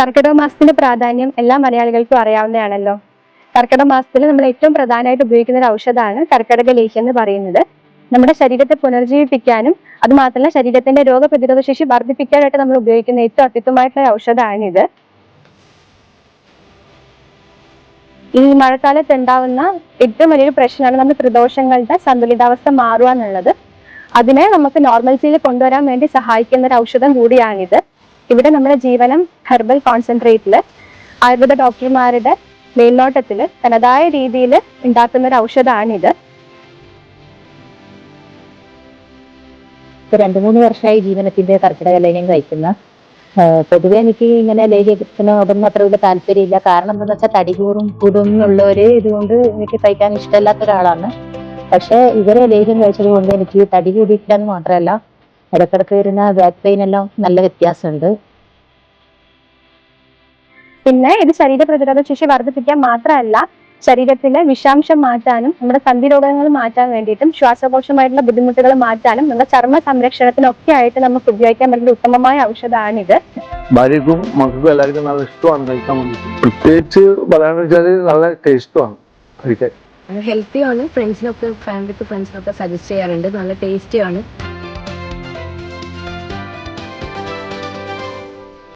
കർക്കിടക മാസത്തിന്റെ പ്രാധാന്യം എല്ലാ മലയാളികൾക്കും അറിയാവുന്നതാണല്ലോ. കർക്കിടക മാസത്തിൽ നമ്മൾ ഏറ്റവും പ്രധാനമായിട്ട് ഉപയോഗിക്കുന്ന ഒരു ഔഷധമാണ് കർക്കിടക ലേഹ്യം എന്ന് പറയുന്നത്. നമ്മുടെ ശരീരത്തെ പുനർജീവിപ്പിക്കാനും അത് മാത്രമല്ല ശരീരത്തിന്റെ രോഗപ്രതിരോധ ശേഷി വർദ്ധിപ്പിക്കാനായിട്ട് നമ്മൾ ഉപയോഗിക്കുന്ന ഏറ്റവും അത്യുത്തമമായിട്ടുള്ള ഔഷധമാണിത്. ഈ മഴക്കാലത്ത് ഉണ്ടാവുന്ന ഏറ്റവും വലിയൊരു പ്രശ്നമാണ് നമ്മുടെ ത്രിദോഷങ്ങളുടെ സന്തുലിതാവസ്ഥ മാറുക എന്നുള്ളത്. അതിനെ നമുക്ക് നോർമൽസിയിൽ കൊണ്ടുവരാൻ വേണ്ടി സഹായിക്കുന്ന ഒരു ഔഷധം കൂടിയാണിത്. ഇവിടെ നമ്മുടെ ജീവനം ഹെർബൽ കോൺസെൻട്രേറ്റില് ആയുർവേദ ഡോക്ടർമാരുടെ മേൽനോട്ടത്തില് തനതായ രീതിയിൽ ഉണ്ടാക്കുന്ന ഒരു ഔഷധമാണിത്. 2-3 വർഷമായി ജീവനത്തിന്റെ കർക്കിടക ലേഹ്യം കഴിക്കുന്ന. പൊതുവെ എനിക്ക് ഇങ്ങനെ ലേഹ്യത്തിനോടൊന്നും അത്ര വലിയ താല്പര്യമില്ല. കാരണം എന്താണെന്ന് വെച്ചാൽ തടി കൂടും എന്നുള്ളവര് ഇതുകൊണ്ട് എനിക്ക് കഴിക്കാൻ ഇഷ്ടമില്ലാത്ത ഒരാളാണ്. പക്ഷെ ഇവരെ ലേഹ്യം കഴിച്ചത് കൊണ്ട് എനിക്ക് തടി കൂടിയിട്ടില്ലെന്ന് മാത്രമല്ല, ഇടക്കിടക്ക് വരുന്ന ബാക്ക് പെയിൻ എല്ലാം നല്ല വ്യത്യാസമുണ്ട്. പിന്നെ ഇത് ശരീര പ്രതിരോധ ശേഷി വർദ്ധിപ്പിക്കാൻ മാത്രമല്ല, ശരീരത്തിലെ വിഷാംശം മാറ്റാനും നമ്മുടെ സന്ധി രോഗങ്ങൾ മാറ്റാൻ വേണ്ടിയിട്ടും ശ്വാസകോശമായിട്ടുള്ള ബുദ്ധിമുട്ടുകൾ മാറ്റാനും നമ്മുടെ ചർമ്മ സംരക്ഷണത്തിനൊക്കെ ആയിട്ട് നമുക്ക് ഉപയോഗിക്കാൻ പറ്റുന്ന ഉത്തമമായ ഔഷധമാണിത്. ഭാര്യക്കും മക്കൾക്കും എല്ലാവർക്കും നല്ല ഇഷ്ടമാണ് കഴിക്കാൻ വേണ്ടിയിട്ട്. പ്രത്യേകിച്ച് പറയാന്ന് വെച്ചാല് നല്ല ടേസ്റ്റുമാണ് കഴിക്കാൻ. ഹെൽത്തിയാണ്. ഫ്രണ്ട്സിനൊക്കെ ഫാമിലിക്ക് ഫ്രണ്ട്സിനൊക്കെ സജസ്റ്റ് ചെയ്യാറുണ്ട്. നല്ല ടേസ്റ്റിയാണ്.